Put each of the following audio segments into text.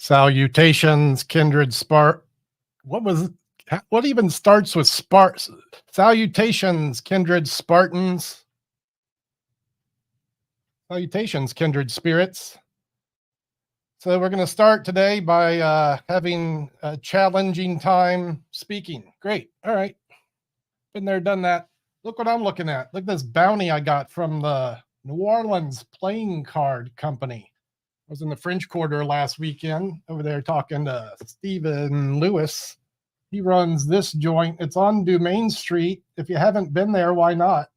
Salutations, kindred spark. What even starts with sparks? Salutations, kindred Spartans. Salutations, kindred spirits. So we're going to start today by having a challenging time speaking. Great. All right. Been there, done that. Look what I'm looking at. Look at this bounty I got from the New Orleans playing card company. I was in the French Quarter last weekend over there talking to Stephen Lewis. He runs this joint. It's on Dumaine Street. If you haven't been there, why not?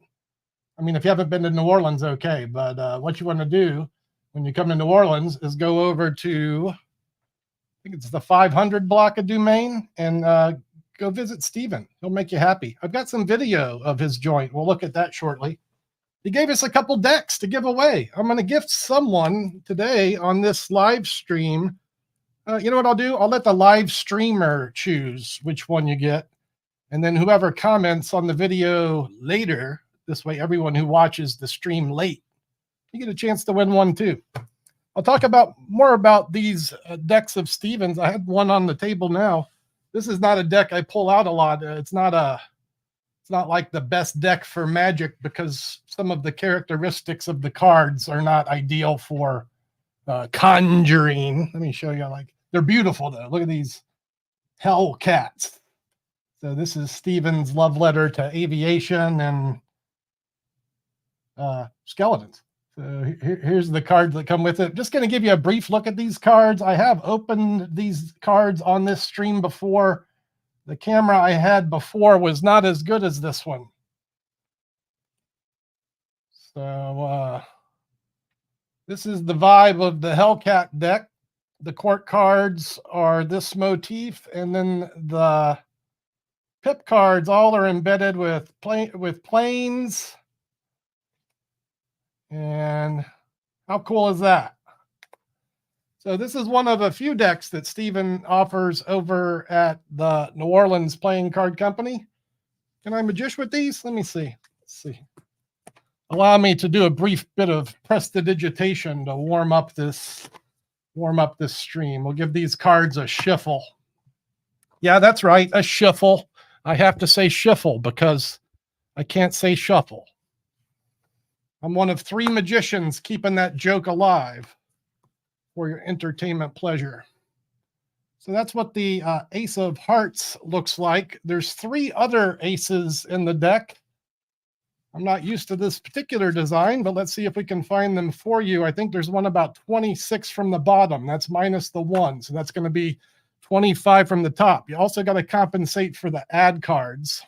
I mean, if you haven't been to New Orleans, okay. But what you want to do when you come to New Orleans is go over to, I think it's the 500 block of Dumaine, and go visit Stephen. He'll make you happy. I've got some video of his joint. We'll look at that shortly. He gave us a couple decks to give away. I'm going to gift someone today on this live stream. You know what I'll do? I'll let the live streamer choose which one you get. And then whoever comments on the video later, this way everyone who watches the stream late, you get a chance to win one too. I'll talk more about these decks of Stevens. I have one on the table now. This is not a deck I pull out a lot. It's not like the best deck for Magic because some of the characteristics of the cards are not ideal for conjuring. Let me show you. They're beautiful though. Look at these hell cats. So this is Stephen's love letter to aviation and skeletons. So here's the cards that come with it. Just going to give you a brief look at these cards. I have opened these cards on this stream before. The camera I had before was not as good as this one. So this is the vibe of the Hellcat deck. The court cards are this motif, and then the pip cards all are embedded with planes. And how cool is that? So this is one of a few decks that Stephen offers over at the New Orleans Playing Card Company. Can I magish with these? Let me see. Let's see. Allow me to do a brief bit of prestidigitation to warm up this stream. We'll give these cards a shuffle. Yeah, that's right, a shuffle. I have to say shuffle because I can't say shuffle. I'm one of 3 magicians keeping that joke alive for your entertainment pleasure. So that's what the Ace of Hearts looks like. There's 3 other aces in the deck. I'm not used to this particular design, but let's see if we can find them for you. I think there's one about 26 from the bottom. That's minus the 1. So that's going to be 25 from the top. You also got to compensate for the add cards.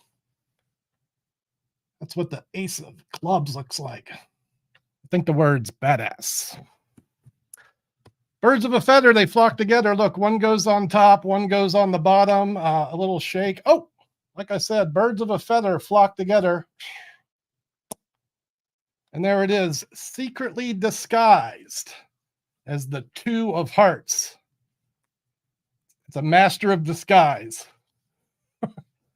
That's what the Ace of Clubs looks like. I think the word's badass. Birds of a feather, they flock together. Look, one goes on top, one goes on the bottom. A little shake. Oh, like I said, birds of a feather flock together. And there it is, secretly disguised as the 2 of Hearts. It's a master of disguise.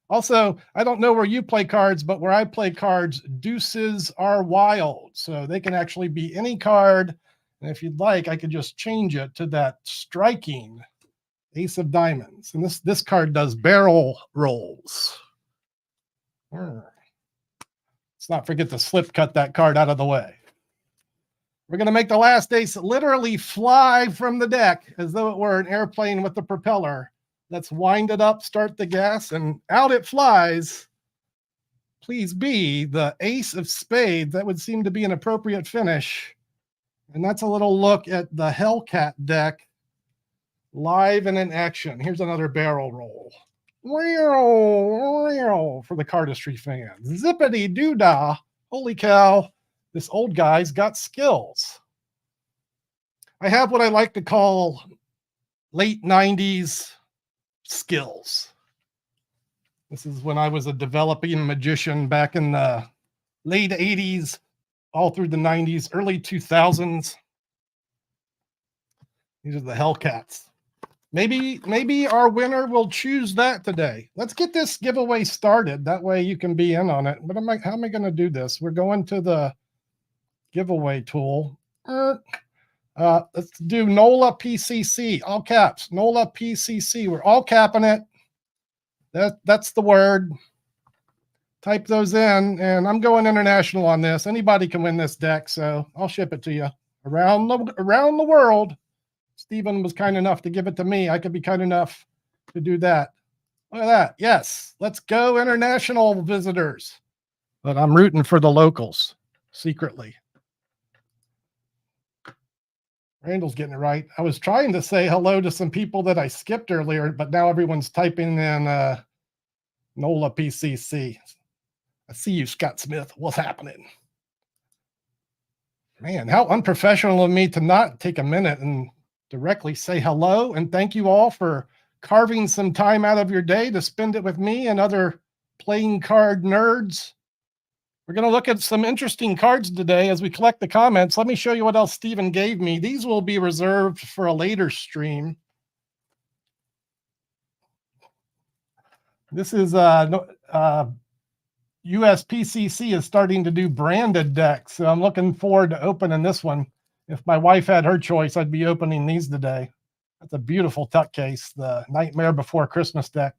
Also, I don't know where you play cards, but where I play cards, deuces are wild. So they can actually be any card. And if you'd like, I could just change it to that striking Ace of Diamonds. And this card does barrel rolls. Let's not forget to slip cut that card out of the way. We're going to make the last ace literally fly from the deck as though it were an airplane with the propeller. Let's wind it up, start the gas, and out it flies. Please be the Ace of Spades. That would seem to be an appropriate finish. And that's a little look at the Hellcat deck live and in action. Here's another barrel roll. For the cardistry fans. Zippity doo dah. Holy cow. This old guy's got skills. I have what I like to call late 90s skills. This is when I was a developing magician back in the late 80s, all through the 90s, early 2000s. These are the Hellcats. Maybe our winner will choose that today. Let's get this giveaway started. That way you can be in on it. But how am I going to do this? We're going to the giveaway tool. Let's do NOLA PCC, all caps, NOLA PCC. We're all capping it. That's the word. Type those in, and I'm going international on this. Anybody can win this deck, so I'll ship it to you around the world. Stephen was kind enough to give it to me. I could be kind enough to do that. Look at that. Yes, let's go international visitors. But I'm rooting for the locals secretly. Randall's getting it right. I was trying to say hello to some people that I skipped earlier, but now everyone's typing in NOLA PCC. I see you, Scott Smith. What's happening? Man, how unprofessional of me to not take a minute and directly say hello and thank you all for carving some time out of your day to spend it with me and other playing card nerds. We're going to look at some interesting cards today as we collect the comments. Let me show you what else Stephen gave me. These will be reserved for a later stream. This is USPCC is starting to do branded decks, so I'm looking forward to opening this one. If my wife had her choice, I'd be opening these today. That's a beautiful tuck case, the Nightmare Before Christmas deck.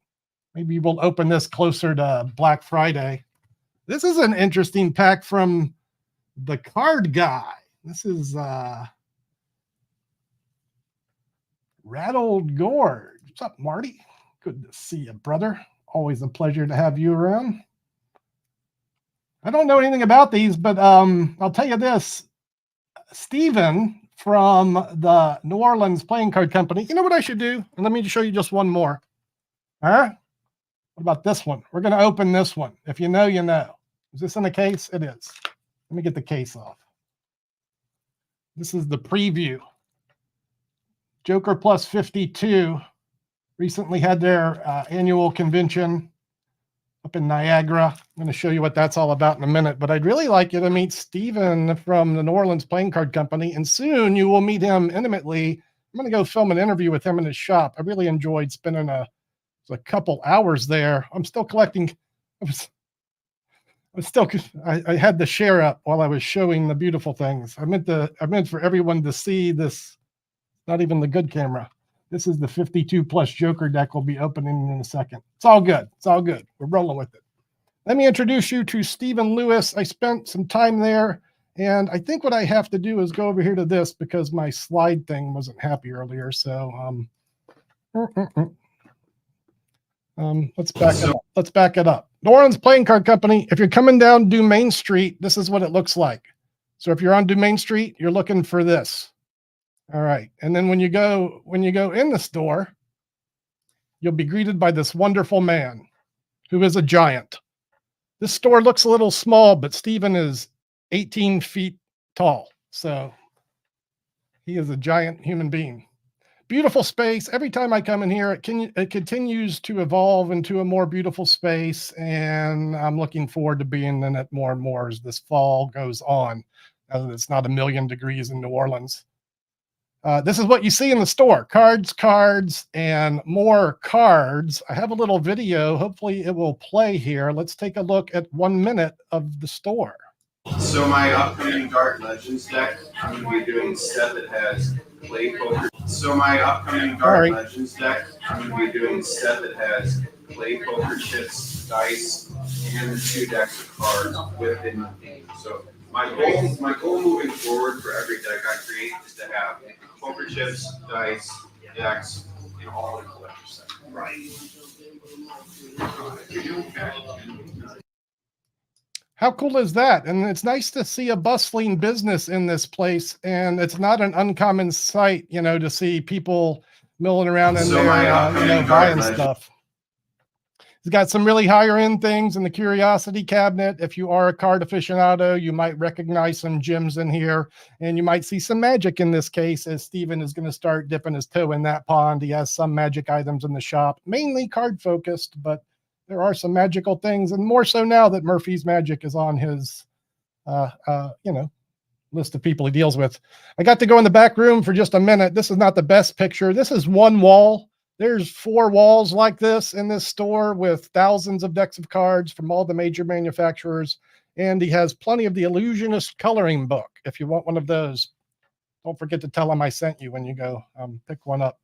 Maybe we'll open this closer to Black Friday. This is an interesting pack from the Card Guy. This is Rattled Gorge. What's up, Marty? Good to see you, brother. Always a pleasure to have you around. I don't know anything about these, but I'll tell you this. Stephen from the New Orleans Playing Card Company. You know what I should do? And let me show you just one more. All right. What about this one? We're going to open this one. If you know, you know. Is this in a case? It is. Let me get the case off. This is the preview. Joker Plus 52 recently had their annual convention up in Niagara. I'm going to show you what that's all about in a minute, but I'd really like you to meet Stephen from the New Orleans Playing Card Company, and soon you will meet him intimately. I'm going to go film an interview with him in his shop. I really enjoyed spending a couple hours there. I'm still collecting. I had the share up while I was showing the beautiful things. I meant for everyone to see this, not even the good camera. This is the 52 plus Joker deck we'll be opening in a second. It's all good. It's all good. We're rolling with it. Let me introduce you to Stephen Lewis. I spent some time there, and I think what I have to do is go over here to this because my slide thing wasn't happy earlier. So let's back it up. Let's back it up. New Orleans Playing Card Company. If you're coming down Dumaine Street, this is what it looks like. So if you're on Dumaine Street, you're looking for this. All right. And then when you go in the store, you'll be greeted by this wonderful man who is a giant. This store looks a little small, but Stephen is 18 feet tall. So he is a giant human being. Beautiful space. Every time I come in here, it continues to evolve into a more beautiful space, and I'm looking forward to being in it more and more as this fall goes on, now that it's not 1,000,000 degrees in New Orleans. This is what you see in the store. Cards, and more cards. I have a little video. Hopefully it will play here. Let's take a look at 1 minute of the store. So my upcoming Dark Legends deck, I'm going to be doing a set that has play poker. So my upcoming Dark Legends deck, I'm going to be doing a set that has play poker chips, dice, and 2 decks of cards within the theme. So my goal moving forward for every deck I create is to have poker chips, dice, decks, and all in a collector set. Right. How cool is that? And it's nice to see a bustling business in this place, and it's not an uncommon sight, you know, to see people milling around in there, buying stuff. It's got some really higher end things in the curiosity cabinet. If you are a card aficionado, you might recognize some gems in here, and you might see some magic in this case, as Stephen is going to start dipping his toe in that pond. He has some magic items in the shop, mainly card focused, but there are some magical things, and more so now that Murphy's Magic is on his, list of people he deals with. I got to go in the back room for just a minute. This is not the best picture. This is one wall. There's 4 walls like this in this store with thousands of decks of cards from all the major manufacturers. And he has plenty of the Illusionist coloring book. If you want one of those, don't forget to tell them I sent you when you go pick one up.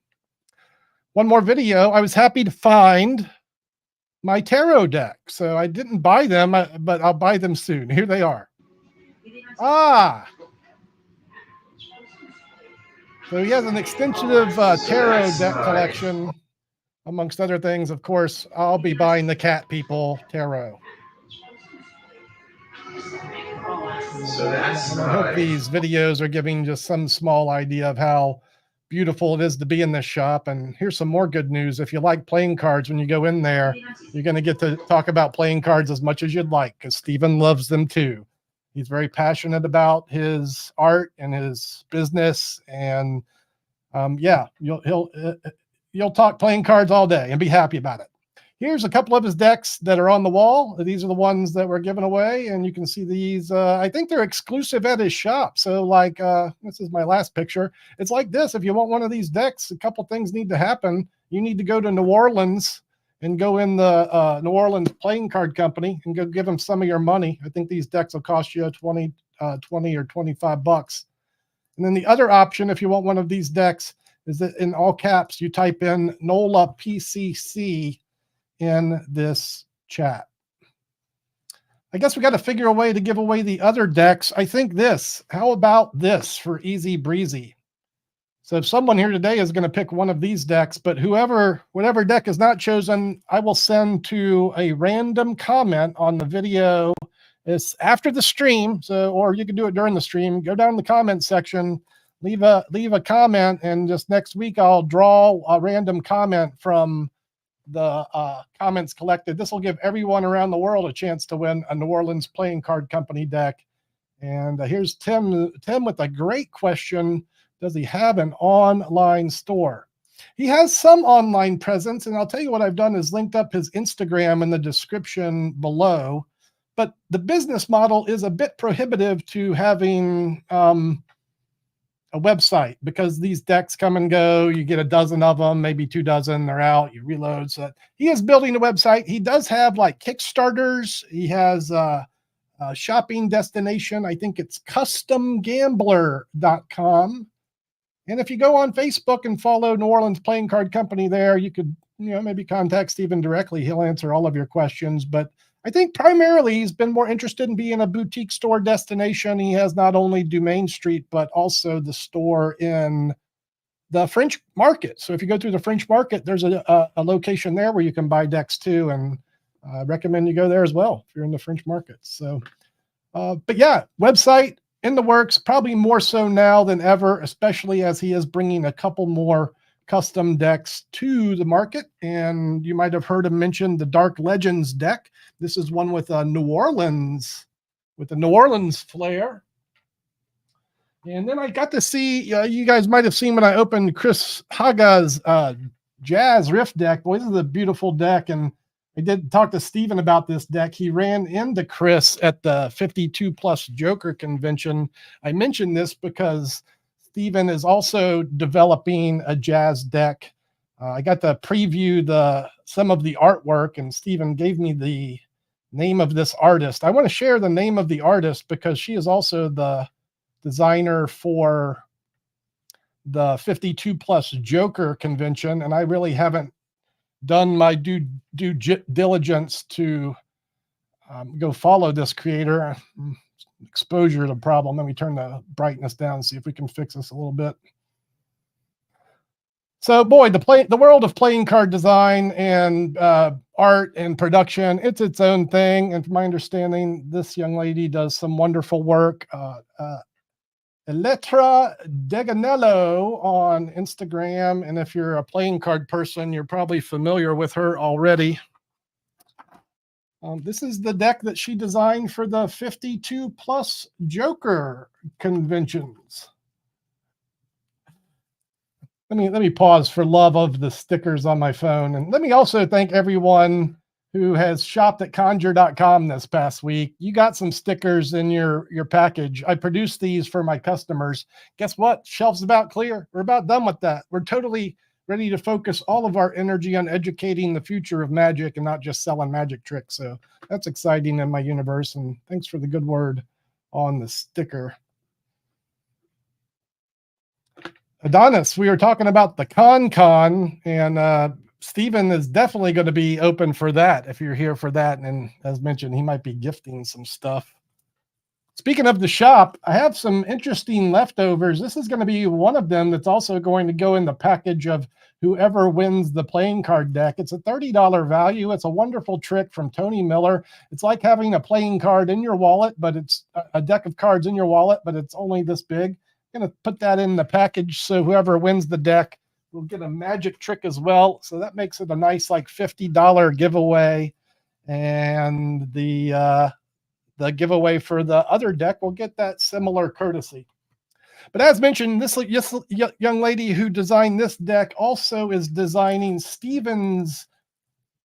One more video. I was happy to find my tarot deck. So I didn't buy them, but I'll buy them soon. Here they are. Ah. So he has an extensive tarot deck collection, amongst other things. Of course, I'll be buying the Cat People tarot. And I hope these videos are giving just some small idea of how beautiful it is to be in this shop. And here's some more good news. If you like playing cards, when you go in there, you're going to get to talk about playing cards as much as you'd like, because Stephen loves them too. He's very passionate about his art and his business. And yeah, you'll talk playing cards all day and be happy about it. Here's a couple of his decks that are on the wall. These are the ones that were given away, and you can see these. I think they're exclusive at his shop. So like, this is my last picture. It's like this. If you want one of these decks, a couple things need to happen. You need to go to New Orleans and go in the New Orleans Playing Card Company and go give them some of your money. I think these decks will cost you 20 or $25. And then the other option, if you want one of these decks, is that in all caps, you type in NOLA PCC in this chat. I guess we got to figure a way to give away the other decks. I think this. How about this for easy breezy? So if someone here today is going to pick one of these decks, but whatever deck is not chosen, I will send to a random comment on the video. It's after the stream, or you can do it during the stream. Go down in the comment section, leave a comment, and just next week I'll draw a random comment from the comments collected. This will give everyone around the world a chance to win a New Orleans Playing Card Company deck. And here's Tim with a great question. Does he have an online store? He has some online presence, and I'll tell you what I've done is linked up his Instagram in the description below. But the business model is a bit prohibitive to having a website, because these decks come and go. You get a dozen of them, maybe 2 dozen, they're out, you reload. So he is building a website. He does have like Kickstarters. He has a shopping destination. I think it's customgambler.com. And if you go on Facebook and follow New Orleans Playing Card Company there, you could, maybe contact Stephen directly. He'll answer all of your questions. But I think primarily he's been more interested in being a boutique store destination. He has not only Dumaine Street, but also the store in the French Market. So if you go through the French Market, there's a location there where you can buy decks too. And I recommend you go there as well if you're in the French Market. So, but yeah, website in the works, probably more so now than ever, especially as he is bringing a couple more custom decks to the market. And you might have heard him mention the Dark Legends deck. This is one with a New Orleans flair. And then I got to see, you guys might have seen when I opened Chris Haga's Jazz Riff deck. Boy, this is a beautiful deck. And I did talk to Stephen about this deck. He ran into Chris at the 52 Plus Joker convention. I mentioned this because Stephen is also developing a jazz deck. I got to preview some of the artwork, and Stephen gave me the name of this artist. I want to share the name of the artist because she is also the designer for the 52 Plus Joker convention, and I really haven't done my due diligence to go follow this creator. Exposure is a problem. Let me turn the brightness down and see if we can fix this a little bit. So, boy, the world of playing card design and art and production, it's its own thing. And from my understanding, this young lady does some wonderful work. Elettra Deganello on Instagram. And if you're a playing card person, you're probably familiar with her already. This is the deck that she designed for the 52 Plus Joker conventions. Let me pause for love of the stickers on my phone. And let me also thank everyone who has shopped at kindred.com this past week. You got some stickers in your package. I produced these for my customers. Guess what? Shelf's about clear. We're about done with that. We're totally ready to focus all of our energy on educating the future of magic and not just selling magic tricks. So that's exciting in my universe. And thanks for the good word on the sticker. Adonis, we were talking about the con, and Stephen is definitely going to be open for that if you're here for that. And as mentioned, he might be gifting some stuff. Speaking of the shop, I have some interesting leftovers. This is going to be one of them that's also going to go in the package of whoever wins the playing card deck. It's a $30 value. It's a wonderful trick from Tony Miller. It's like having a playing card in your wallet, but it's a deck of cards in your wallet, but it's only this big. I'm going to put that in the package so whoever wins the deck will get a magic trick as well. So that makes it a nice like $50 giveaway. And the giveaway for the other deck will get that similar courtesy. But as mentioned, this young lady who designed this deck also is designing Stephen's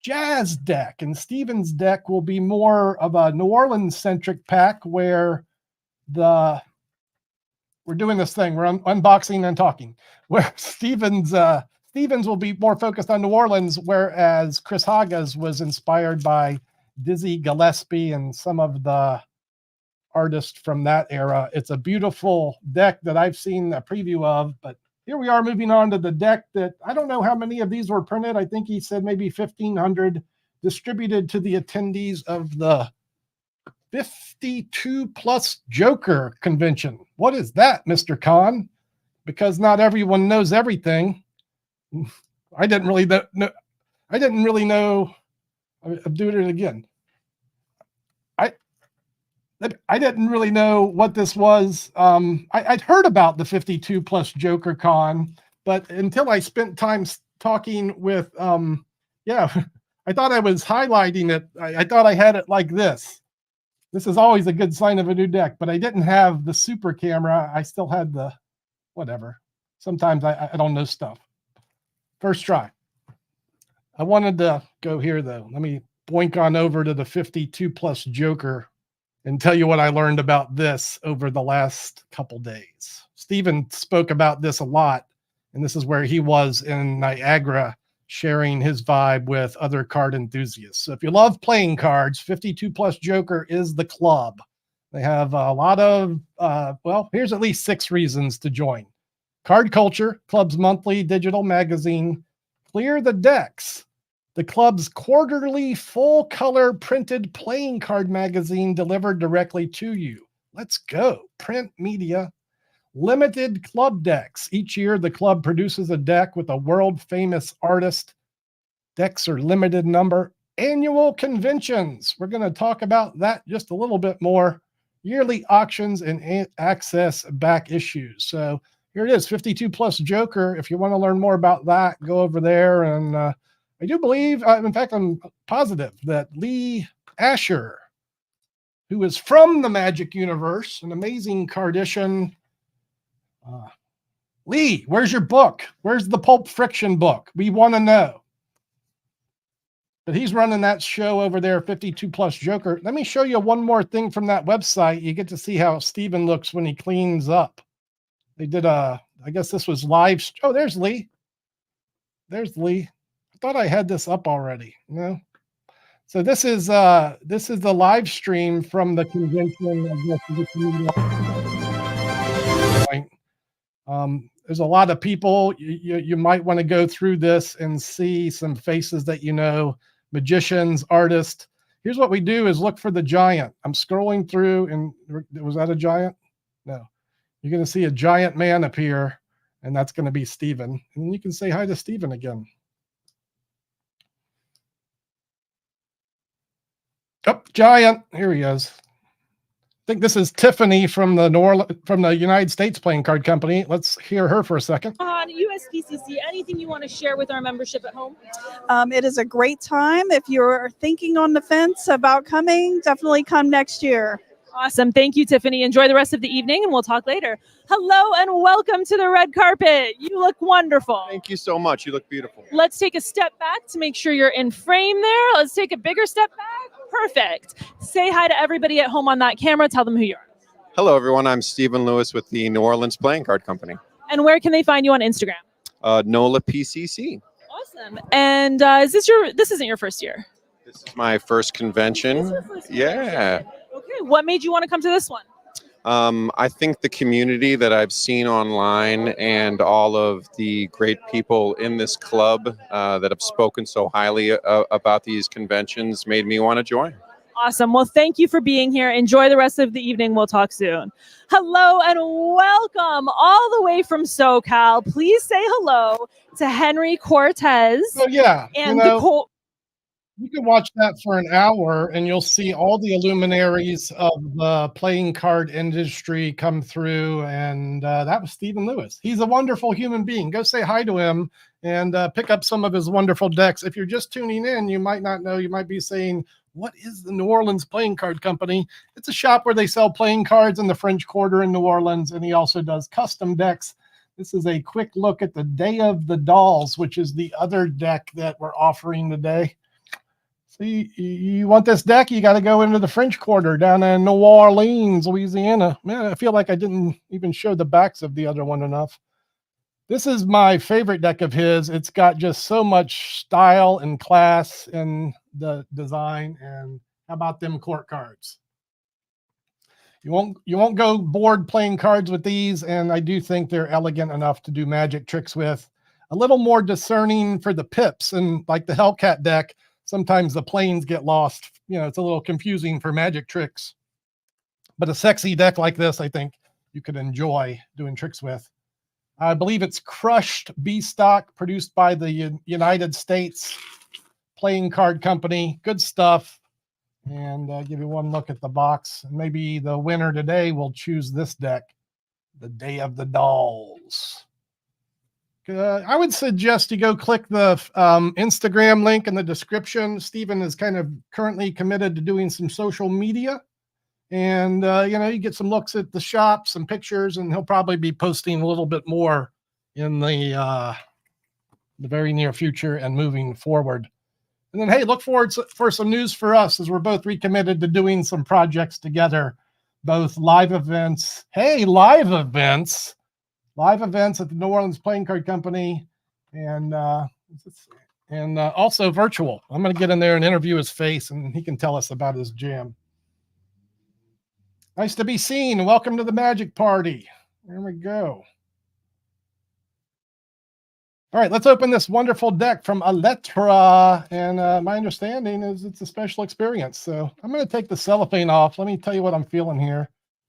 jazz deck. And Stephen's deck will be more of a New Orleans-centric pack where we're doing this thing. We're unboxing and talking. Where Stephen's will be more focused on New Orleans, whereas Chris Haga's was inspired by Dizzy Gillespie and some of the artists from that era. It's a beautiful deck that I've seen a preview of, but here we are moving on to the deck that I don't know how many of these were printed. I think he said maybe 1,500 distributed to the attendees of the 52 plus Joker convention. What is that, Mr. Khan? Because not everyone knows everything. I didn't really know. I'm doing it again. I didn't really know what this was. I'd heard about the 52 plus Joker Con, but until I spent time talking with, I thought I was highlighting it. I thought I had it like this. This is always a good sign of a new deck, but I didn't have the super camera. I still had the whatever. Sometimes I don't know stuff. First try. I wanted to go here though. Let me boink on over to the 52 plus Joker and tell you what I learned about this over the last couple days. Stephen spoke about this a lot, and this is where he was in Niagara sharing his vibe with other card enthusiasts. So if you love playing cards, 52 plus Joker is the club. They have a lot of, here's at least 6 reasons to join. Card Culture, club's monthly digital magazine. Clear the Decks, the club's quarterly full-color printed playing card magazine delivered directly to you. Let's go. Print media. Limited club decks. Each year, the club produces a deck with a world-famous artist. Decks are limited number. Annual conventions. We're going to talk about that just a little bit more. Yearly auctions and access back issues. So here it is, 52 plus Joker. If you want to learn more about that, go over there. And I do believe, in fact, I'm positive that Lee Asher, who is from the Magic universe, an amazing cardician. Lee, where's your book? Where's the Pulp Friction book? We want to know. But he's running that show over there, 52 plus Joker. Let me show you one more thing from that website. You get to see how Stephen looks when he cleans up. They did I guess this was live. Oh, there's Lee. There's Lee. I thought I had this up already. No. So this is the live stream from the convention. There's a lot of people. You might want to go through this and see some faces that you know, magicians, artists. Here's what we do is look for the giant. I'm scrolling through, and was that a giant? No. You're going to see a giant man appear, and that's going to be Stephen. And you can say hi to Stephen again. Oh, giant. Here he is. I think this is Tiffany from the United States Playing Card Company. Let's hear her for a second. On USPCC, anything you want to share with our membership at home? It is a great time. If you're thinking on the fence about coming, definitely come next year. Awesome. Thank you, Tiffany. Enjoy the rest of the evening, and we'll talk later. Hello and welcome to the red carpet. You look wonderful. Thank you so much. You look beautiful. Let's take a step back to make sure you're in frame there. Let's take a bigger step back. Perfect. Say hi to everybody at home on that camera. Tell them who you are. Hello, everyone. I'm Stephen Lewis with the New Orleans Playing Card Company. And where can they find you on Instagram? NOLA PCC. Awesome. And this isn't your first year? This is my first convention. This is your first yeah. Okay. What made you want to come to this one? I think the community that I've seen online and all of the great people in this club that have spoken so highly about these conventions made me want to join. Awesome. Well, thank you for being here. Enjoy the rest of the evening. We'll talk soon. Hello and welcome all the way from SoCal. Please say hello to Henry Cortez So yeah, and Nicole. you can watch that for an hour and you'll see all the luminaries of the playing card industry come through. And that was Stephen Lewis. He's a wonderful human being. Go say hi to him and pick up some of his wonderful decks. If you're just tuning in, you might not know. You might be saying, what is the New Orleans Playing Card Company? It's a shop where they sell playing cards in the French Quarter in New Orleans. And he also does custom decks. This is a quick look at the Day of the Dolls, which is the other deck that we're offering today. So you want this deck, you got to go into the French Quarter down in New Orleans, Louisiana. Man, I feel like I didn't even show the backs of the other one enough. This is my favorite deck of his. It's got just so much style and class in the design. And how about them court cards? You won't go bored playing cards with these, and I do think they're elegant enough to do magic tricks with. A little more discerning for the pips, and like the Hellcat deck, sometimes the planes get lost. You know, it's a little confusing for magic tricks. But a sexy deck like this, I think you could enjoy doing tricks with. I believe it's crushed B stock, produced by the United States Playing Card Company. Good stuff. And give you one look at the box. Maybe the winner today will choose this deck, the Day of the Dolls. I would suggest you go click the Instagram link in the description. Stephen is kind of currently committed to doing some social media. And, you get some looks at the shop, some pictures, and he'll probably be posting a little bit more in the very near future and moving forward. And then, hey, look forward for some news for us as we're both recommitted to doing some projects together, both live events. Hey, live events at the New Orleans Playing Card Company, and also virtual. I'm going to get in there and interview his face, and he can tell us about his jam. Nice to be seen. Welcome to the Magic Party. There we go. All right, let's open this wonderful deck from Aletra. And my understanding is it's a special experience. So I'm going to take the cellophane off. Let me tell you what I'm feeling here.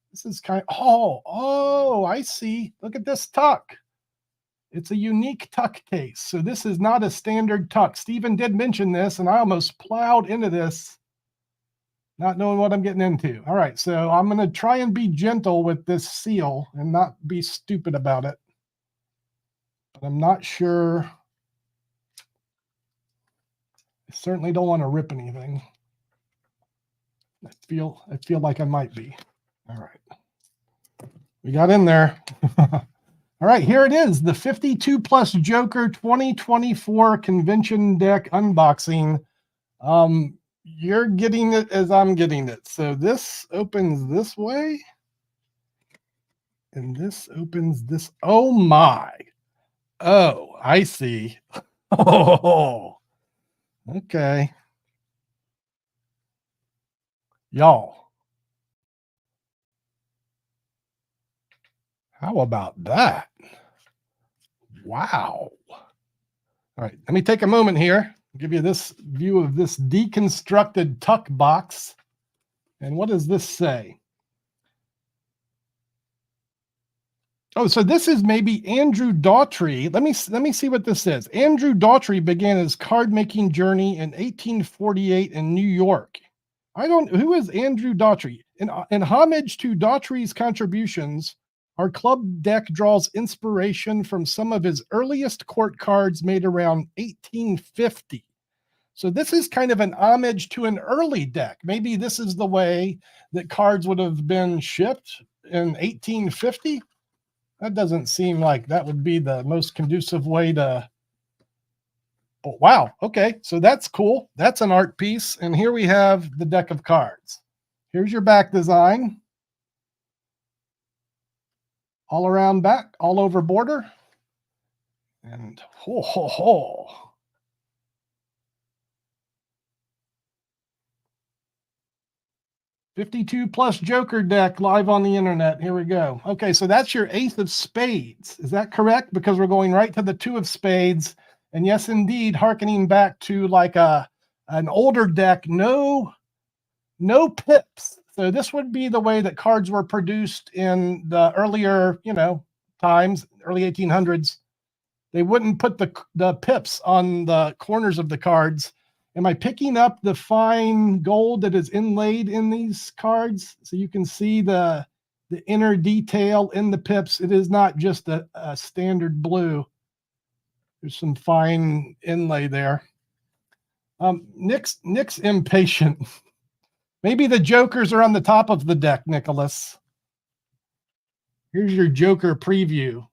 This is kind of, oh, I see. Look at this tuck. It's a unique tuck case. So this is not a standard tuck. Stephen did mention this, and I almost plowed into this, not knowing what I'm getting into. All right, so I'm going to try and be gentle with this seal and not be stupid about it. But I'm not sure. I certainly don't want to rip anything. I feel like I might be. All right. We got in there. All right, here it is. The 52 Plus Joker 2024 convention deck unboxing. You're getting it as I'm getting it. So this opens this way. And this opens this. Oh my. Oh, I see. Oh, okay. Y'all. How about that? Wow. All right, let me take a moment here. Give you this view of this deconstructed tuck box. And what does this say? Oh, so this is maybe Andrew Daughtry. Let me see what this says. Andrew Daughtry began his card-making journey in 1848 in New York. Who is Andrew Daughtry? In homage to Daughtry's contributions, our club deck draws inspiration from some of his earliest court cards made around 1850. So this is kind of an homage to an early deck. Maybe this is the way that cards would have been shipped in 1850. That doesn't seem like that would be the most conducive way to. Oh, wow. Okay. So that's cool. That's an art piece. And here we have the deck of cards. Here's your back design. All around back, all over border. And ho, ho, ho. 52 plus Joker deck live on the internet. Here we go. Okay, so that's your ace of spades. Is that correct? Because we're going right to the 2 of spades. And yes, indeed, hearkening back to like an older deck, no pips. So this would be the way that cards were produced in the earlier, times, early 1800s. They wouldn't put the pips on the corners of the cards. Am I picking up the fine gold that is inlaid in these cards? So you can see the inner detail in the pips. It is not just a standard blue. There's some fine inlay there. Nick's impatient. Maybe the jokers are on the top of the deck, Nicholas. Here's your Joker preview.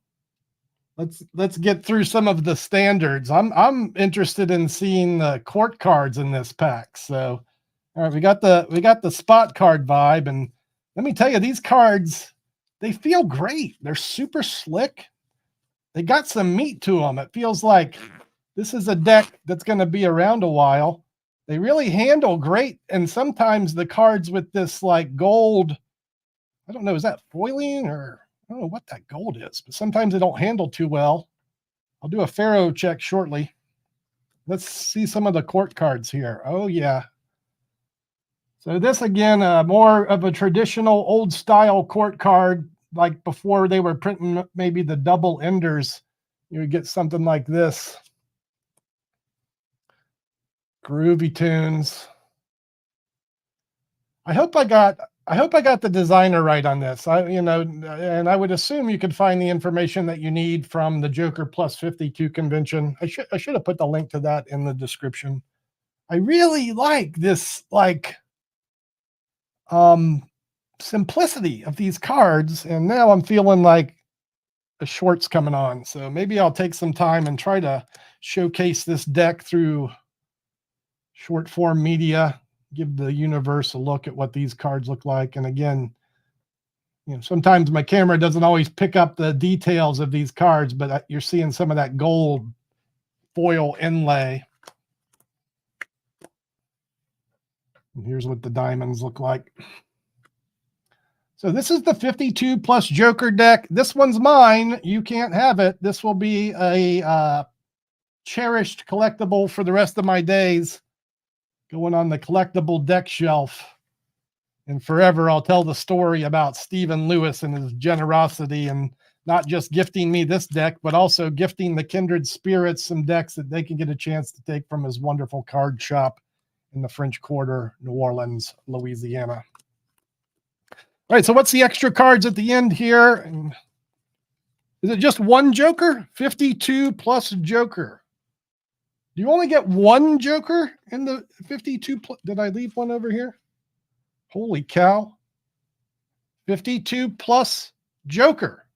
Let's get through some of the standards. I'm interested in seeing the court cards in this pack. So, all right, we got the spot card vibe, and let me tell you, these cards, they feel great. They're super slick. They got some meat to them. It feels like this is a deck that's going to be around a while. They really handle great, and sometimes the cards with this like gold, I don't know, is that foiling or I don't know what that gold is, but sometimes they don't handle too well. I'll do a Pharaoh check shortly. Let's see some of the court cards here. Oh, yeah. So this, again, more of a traditional old-style court card, like before they were printing maybe the double enders. You would get something like this. Groovy tunes. I hope I got the designer right on this. And I would assume you could find the information that you need from the Joker Plus 52 convention. I should have put the link to that in the description. I really like this simplicity of these cards, and now I'm feeling like a short's coming on. So maybe I'll take some time and try to showcase this deck through short form media. Give the universe a look at what these cards look like. And again, sometimes my camera doesn't always pick up the details of these cards, but you're seeing some of that gold foil inlay. And here's what the diamonds look like. So this is the 52 plus Joker deck. This one's mine. You can't have it. This will be a cherished collectible for the rest of my days. Going on the collectible deck shelf. And forever, I'll tell the story about Stephen Lewis and his generosity, and not just gifting me this deck, but also gifting the kindred spirits some decks that they can get a chance to take from his wonderful card shop in the French Quarter, New Orleans, Louisiana. All right, so what's the extra cards at the end here? Is it just one Joker? 52 plus Joker. Do you only get one Joker in the 52? Did I leave one over here? Holy cow. 52 plus Joker.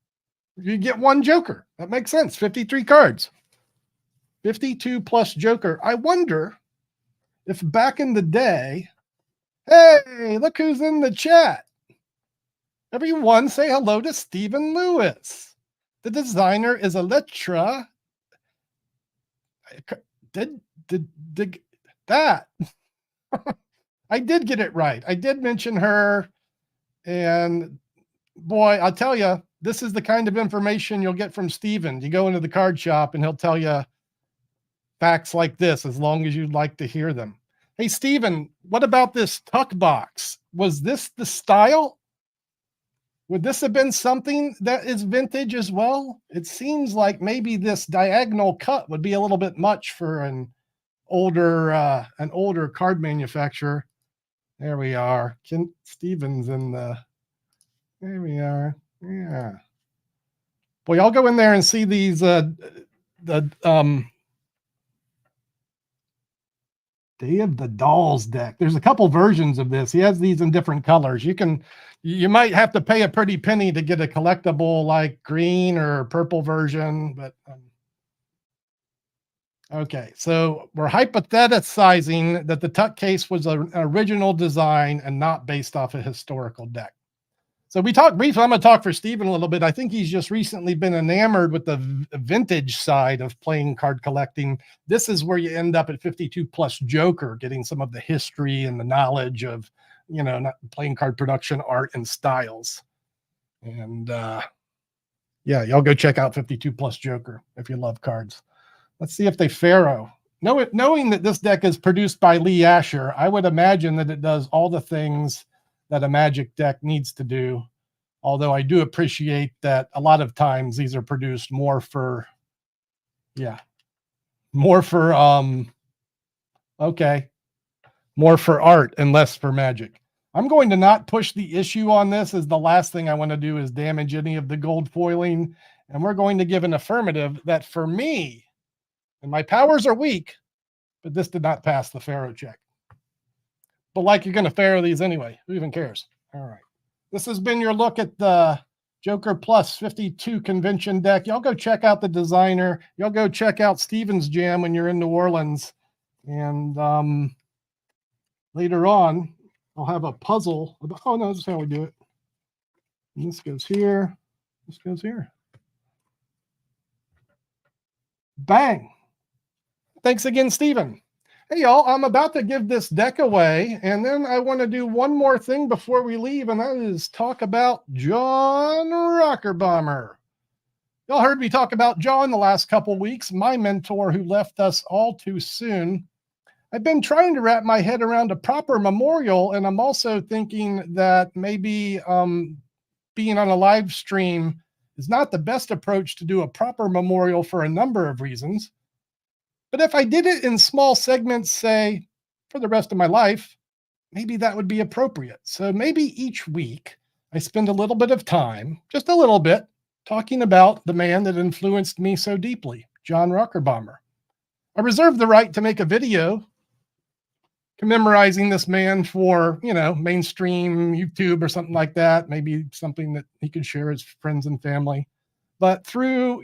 You get one Joker. That makes sense. 53 cards. 52 plus Joker. I wonder if back in the day, hey, look who's in the chat. Everyone say hello to Stephen Lewis. The designer is Electra. Did that. I did get it right. I did mention her, and boy, I'll tell you, this is the kind of information you'll get from Steven. You go into the card shop and he'll tell you facts like this, as long as you'd like to hear them. Hey, Steven, what about this tuck box? Was this the style? Would this have been something that is vintage as well? It seems like maybe this diagonal cut would be a little bit much for an older card manufacturer. There we are. Stevens in the. There we are. Yeah. Boy, I'll go in there and see these. Day of the Dolls deck. There's a couple versions of this. He has these in different colors. You might have to pay a pretty penny to get a collectible like green or purple version, but okay. So we're hypothesizing that the tuck case was an original design and not based off a historical deck. So we talked briefly. I'm going to talk for Steven a little bit. I think he's just recently been enamored with the vintage side of playing card collecting. This is where you end up at 52 plus Joker, getting some of the history and the knowledge of not playing card production, art, and styles. And yeah, y'all go check out 52 Plus Joker if you love cards. Let's see if they Pharaoh. Knowing that this deck is produced by Lee Asher, I would imagine that it does all the things that a Magic deck needs to do. Although I do appreciate that a lot of times these are produced more for art and less for Magic. I'm going to not push the issue on this, as the last thing I want to do is damage any of the gold foiling. And we're going to give an affirmative that for me, and my powers are weak, but this did not pass the Pharaoh check. But like, you're going to Pharaoh these anyway. Who even cares? All right. This has been your look at the Joker Plus 52 convention deck. Y'all go check out the designer. Y'all go check out Steven's Jam when you're in New Orleans. And later on, I'll have a puzzle. Oh, no, this is how we do it. And this goes here. This goes here. Bang. Thanks again, Steven. Hey, y'all, I'm about to give this deck away, and then I want to do one more thing before we leave, and that is talk about Jon Racherbaumer. Y'all heard me talk about Jon the last couple weeks, my mentor who left us all too soon. I've been trying to wrap my head around a proper memorial, and I'm also thinking that maybe being on a live stream is not the best approach to do a proper memorial for a number of reasons. But if I did it in small segments, say, for the rest of my life, maybe that would be appropriate. So maybe each week I spend a little bit of time, just a little bit, talking about the man that influenced me so deeply, Jon Racherbaumer. I reserve the right to make a video commemorizing this man for, mainstream YouTube or something like that. Maybe something that he could share his friends and family. But through,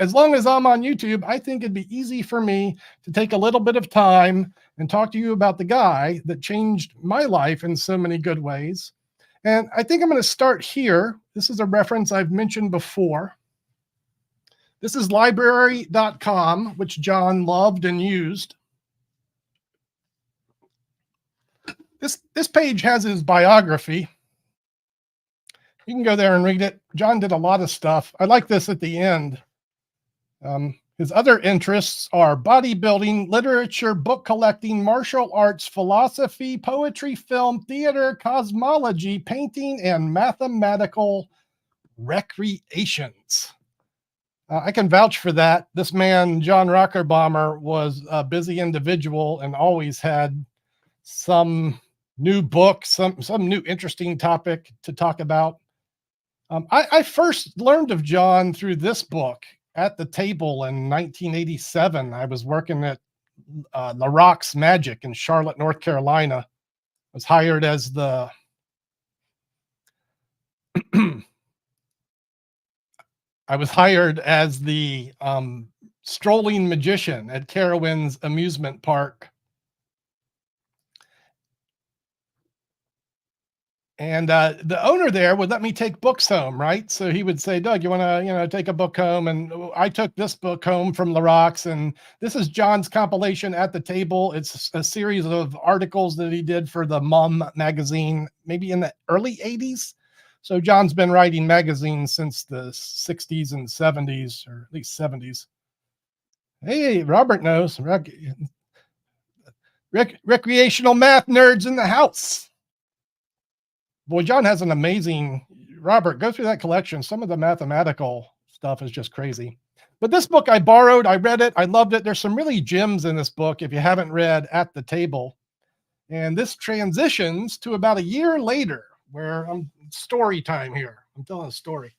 as long as I'm on YouTube, I think it'd be easy for me to take a little bit of time and talk to you about the guy that changed my life in so many good ways. And I think I'm going to start here. This is a reference I've mentioned before. This is library.com, which Jon loved and used. This page has his biography. You can go there and read it. Jon did a lot of stuff. I like this at the end. His other interests are bodybuilding, literature, book collecting, martial arts, philosophy, poetry, film, theater, cosmology, painting, and mathematical recreations. I can vouch for that. This man, Jon Racherbaumer, was a busy individual and always had some new book, some new interesting topic to talk about. I first learned of Jon through this book, At the Table, in 1987. I was working at LaRock's Magic in Charlotte, North Carolina. I was hired as the strolling magician at Carowinds amusement park. And the owner there would let me take books home, right? So he would say, Doug, you want to, take a book home? And I took this book home from LaRock's, and this is Jon's compilation, At the Table. It's a series of articles that he did for the Mum magazine, maybe in the early 80s. So Jon's been writing magazines since the 60s and 70s, or at least 70s. Hey, Robert knows. Recreational math nerds in the house. Boy, Jon has an amazing, Robert, go through that collection. Some of the mathematical stuff is just crazy. But this book I borrowed, I read it, I loved it. There's some really gems in this book if you haven't read At the Table. And this transitions to about a year later, where story time here. I'm telling a story.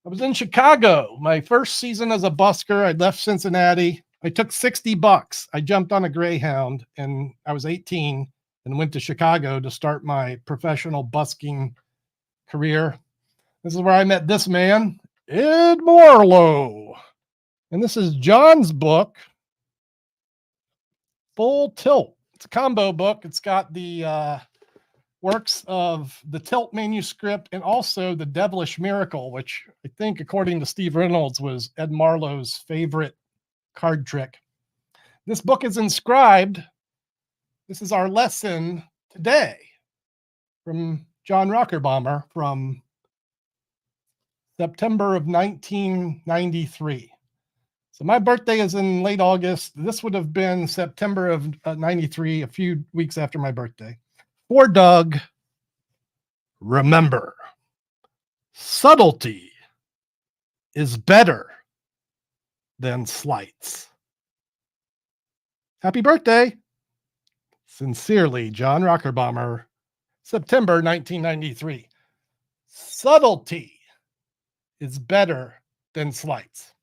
I was in Chicago, my first season as a busker. I left Cincinnati. I took $60. I jumped on a Greyhound, and I was 18. And went to Chicago to start my professional busking career. This is where I met this man, Ed Marlowe. And this is Jon's book, Full Tilt. It's a combo book. It's got the works of the Tilt manuscript and also the Devilish Miracle, which I think, according to Steve Reynolds, was Ed Marlowe's favorite card trick. This book is inscribed. This is our lesson today from Jon Racherbaumer from September of 1993. So my birthday is in late August. This would have been September of 93, a few weeks after my birthday. For Doug, remember, subtlety is better than slights. Happy birthday. Sincerely, Jon Racherbaumer, September 1993. Subtlety is better than slights.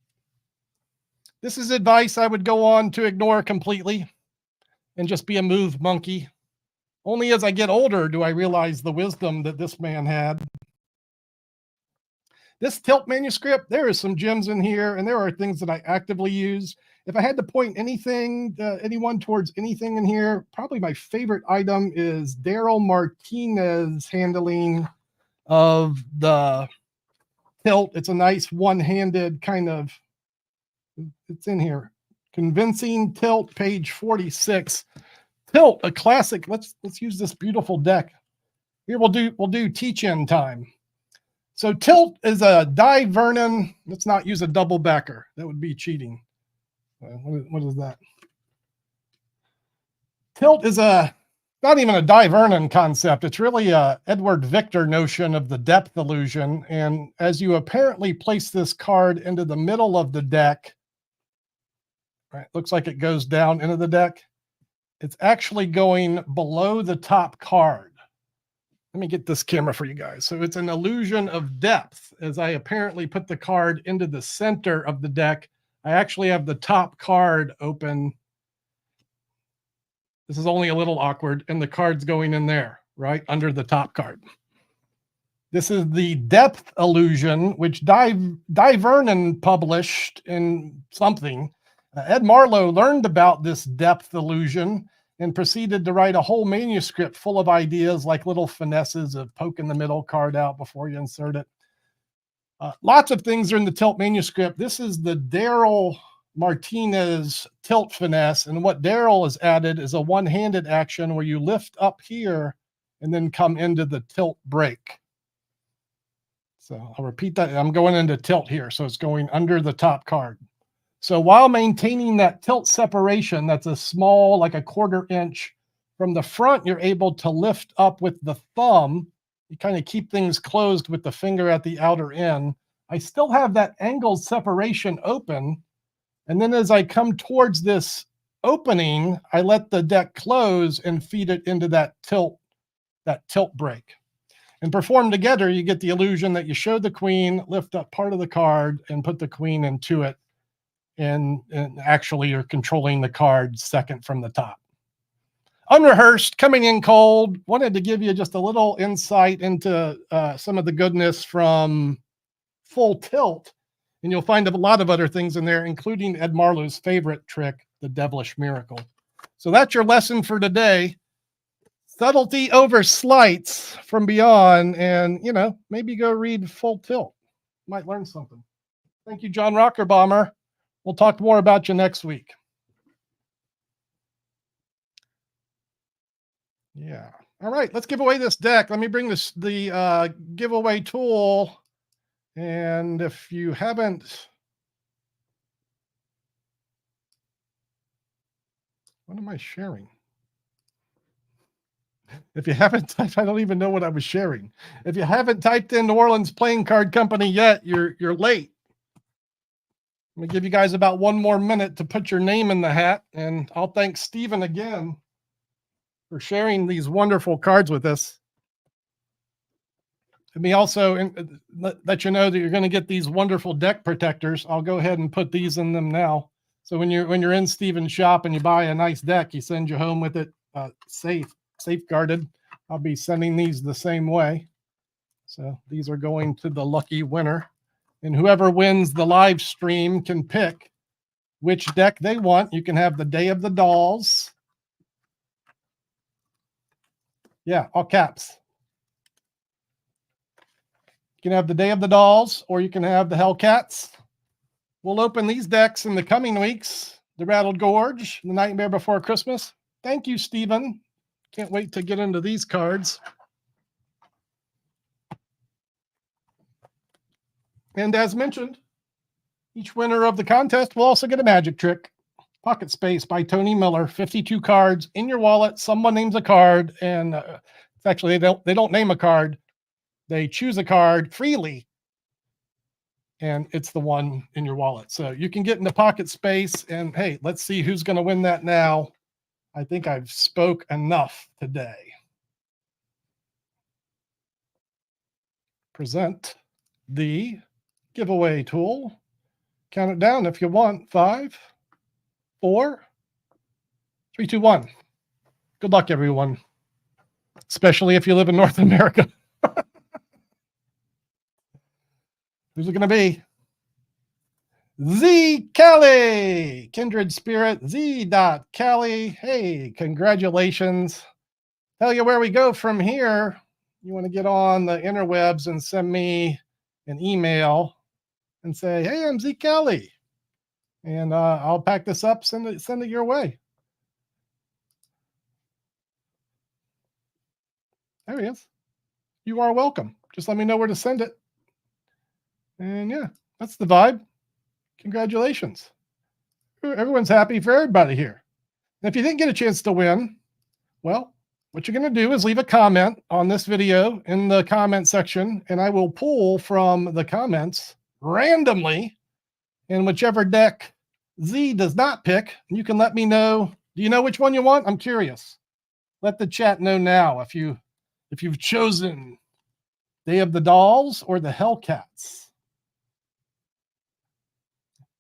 This is advice I would go on to ignore completely and just be a move monkey. Only as I get older do I realize the wisdom that this man had. This tilt manuscript, there is some gems in here, and there are things that I actively use. If I had to point anyone towards anything in here, probably my favorite item is Daryl Martinez's handling of the tilt. It's a nice one-handed kind of, it's in here. Convincing Tilt, page 46. Tilt, a classic. Let's use this beautiful deck. Here we'll do teach-in time. So Tilt is a Die Vernon. Let's not use a double backer. That would be cheating. What is that? Tilt is not even a Die Vernon concept. It's really a Edward Victor notion of the depth illusion. And as you apparently place this card into the middle of the deck, right, looks like it goes down into the deck. It's actually going below the top card. Let me get this camera for you guys. So it's an illusion of depth. As I apparently put the card into the center of the deck, I actually have the top card open. This is only a little awkward, and the card's going in there, right under the top card. This is the depth illusion, which Die Vernon published in something. Ed Marlowe learned about this depth illusion and proceeded to write a whole manuscript full of ideas like little finesses of poking the middle card out before you insert it. Lots of things are in the Tilt manuscript. This is the Daryl Martinez Tilt finesse, and what Daryl has added is a one-handed action where you lift up here and then come into the tilt break. So I'll repeat that. I'm going into tilt here, so it's going under the top card. So while maintaining that tilt separation, that's a small, like a 1/4 inch from the front, you're able to lift up with the thumb. You kind of keep things closed with the finger at the outer end. I still have that angled separation open. And then as I come towards this opening, I let the deck close and feed it into that tilt break. And performed together, you get the illusion that you show the queen, lift up part of the card, and put the queen into it. And actually you're controlling the card second from the top. Unrehearsed, coming in cold, wanted to give you just a little insight into some of the goodness from Full Tilt. And you'll find a lot of other things in there, including Ed Marlowe's favorite trick, the Devilish Miracle. So that's your lesson for today. Subtlety over slights from beyond, and, maybe go read Full Tilt. Might learn something. Thank you, Jon Racherbaumer. We'll talk more about you next week. Yeah. All right, let's give away this deck. Let me bring the giveaway tool. And if you haven't, what am I sharing? If you haven't typed, I don't even know what I was sharing. If you haven't typed in New Orleans Playing Card Company yet, you're late. Let me give you guys about 1 more minute to put your name in the hat, and I'll thank Stephen again for sharing these wonderful cards with us. Let me also let you know that you're going to get these wonderful deck protectors. I'll go ahead and put these in them now. So when you're in Stephen's shop and you buy a nice deck, he sends you home with it safeguarded. I'll be sending these the same way. So these are going to the lucky winner. And whoever wins the live stream can pick which deck they want. You can have the Day of the Dolls. Yeah, all caps. You can have the Day of the Dolls, or you can have the Hellcats. We'll open these decks in the coming weeks. The Rattled Gorge, The Nightmare Before Christmas. Thank you, Stephen. Can't wait to get into these cards. And as mentioned, each winner of the contest will also get a magic trick. Pocket Space by Tony Miller, 52 cards in your wallet. Someone names a card, and it's actually they don't name a card. They choose a card freely, and it's the one in your wallet. So you can get into Pocket Space, and hey, let's see who's going to win that now. I think I've spoke enough today. Present the giveaway tool. Count it down if you want. 5, 4, 3, 2, 1. Good luck, everyone, especially if you live in North America. Who's it going to be? Z Kelly, Kindred Spirit, Z. Kelly. Hey, congratulations. Tell you where we go from here. You want to get on the interwebs and send me an email and say, hey, I'm Z Kelly. And I'll pack this up, send it your way. There he is. You are welcome. Just let me know where to send it. And yeah, that's the vibe. Congratulations. Everyone's happy for everybody here. And if you didn't get a chance to win, well, what you're going to do is leave a comment on this video in the comment section, and I will pull from the comments randomly in whichever deck Z does not pick. You can let me know. Do you know which one you want? I'm curious. Let the chat know now if you've chosen Day of the Dolls or the Hellcats.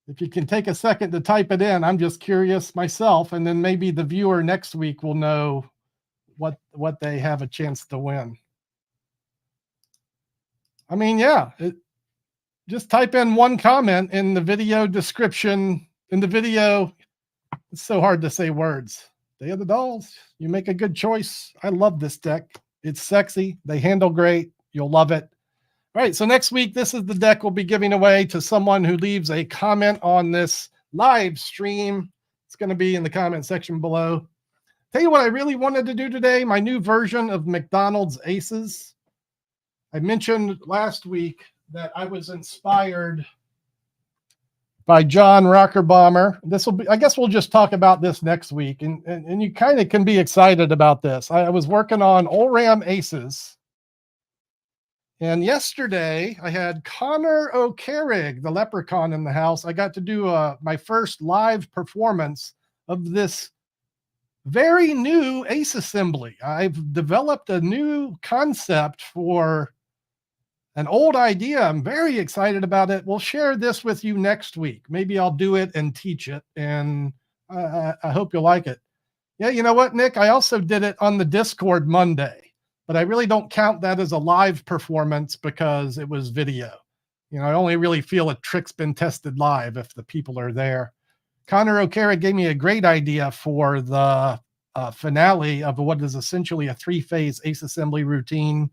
If you can take a second to type it in, I'm just curious myself, and then maybe the viewer next week will know what they have a chance to win. I mean, yeah, just type in one comment in the video description. In the video, it's so hard to say words. Day of the Dolls, you make a good choice. I love this deck. It's sexy. They handle great. You'll love it. All right, so next week, this is the deck we'll be giving away to someone who leaves a comment on this live stream. It's going to be in the comment section below. Tell you what I really wanted to do today, my new version of McDonald's Aces. I mentioned last week that I was inspired by Jon Racherbaumer. This will be, I guess we'll just talk about this next week, and you kind of can be excited about this. I was working on ORAM Aces. And yesterday, I had Connor O'Carrig, the leprechaun, in the house. I got to do my first live performance of this very new ace assembly. I've developed a new concept for an old idea. I'm very excited about it. We'll share this with you next week. Maybe I'll do it and teach it, and I hope you'll like it. Yeah, you know what, Nick? I also did it on the Discord Monday. But I really don't count that as a live performance because it was video. You know, I only really feel a trick's been tested live if the people are there. Connor O'Carrig gave me a great idea for the finale of what is essentially a 3-phase ace assembly routine.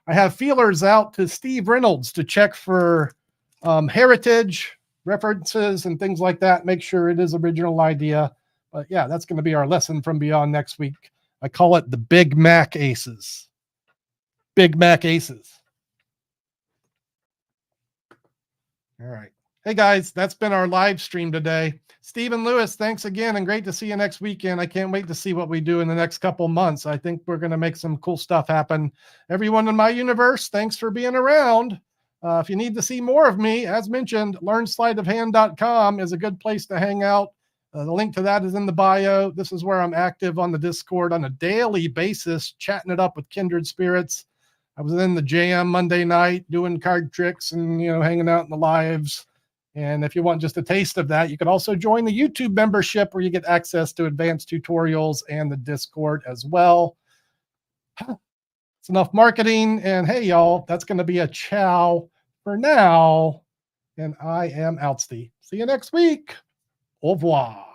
I have feelers out to Steve Reynolds to check for heritage references and things like that. Make sure it is original idea. But yeah, that's going to be our lesson from beyond next week. I call it the Big Mac Aces. Big Mac Aces. All right. Hey, guys, that's been our live stream today. Stephen Lewis, thanks again, and great to see you next weekend. I can't wait to see what we do in the next couple months. I think we're going to make some cool stuff happen. Everyone in my universe, thanks for being around. If you need to see more of me, as mentioned, learnsleightofhand.com is a good place to hang out. The link to that is in the bio. This is where I'm active on the Discord on a daily basis, chatting it up with kindred spirits. I was in the jam Monday night doing card tricks and, you know, hanging out in the lives. And if you want just a taste of that, you can also join the YouTube membership where you get access to advanced tutorials and the Discord as well. It's enough marketing. And hey, y'all, that's going to be a ciao for now. And I am Outsty. See you next week. Au revoir.